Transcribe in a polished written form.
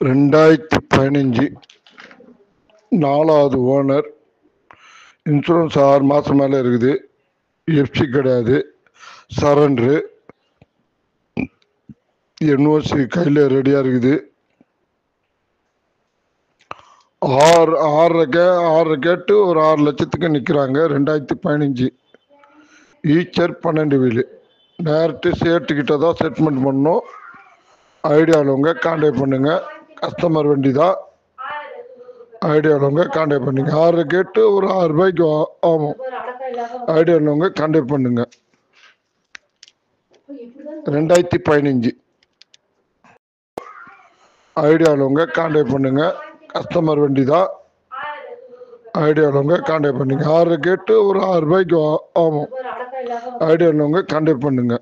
2015 4வது owner. Insurance 6 மாதம் மேலே இருக்குது. எஃப்சி கிடையாது. சரண்ட்ரு. என்ஓசி கையில் ரெடியாக இருக்குது. 6 கேட்டு ஒரு 6 லட்சத்துக்கு நிற்கிறாங்க. 2015 ஈச்சர் 12 வீலு. டேரக்டு சேட்டுக்கிட்ட தான் செட்மெண்ட் பண்ணணும். ஐடியாவிலவங்க கான்டாக்ட் பண்ணுங்கள். கஸ்டமர் வண்டி தான். ஐடியாவிலவங்க கான்டாக்ட் பண்ணுங்க. 6 கேட்டு ஒரு 6 ரூபாய்க்கு ஆகும். ஐடியாவிலவங்க கான்டாக்ட் பண்ணுங்க. 2015 ஐடியாவிலவங்க கான்டாக்ட் பண்ணுங்க. கஸ்டமர் வண்டி தான். ஐடியாவிலவங்க கான்டாக்ட் பண்ணுங்க. 6 கேட்டு ஒரு 6 ரூபாய்க்கு ஆகும். ஐடியாவிலவங்க கான்டாக்ட் பண்ணுங்க.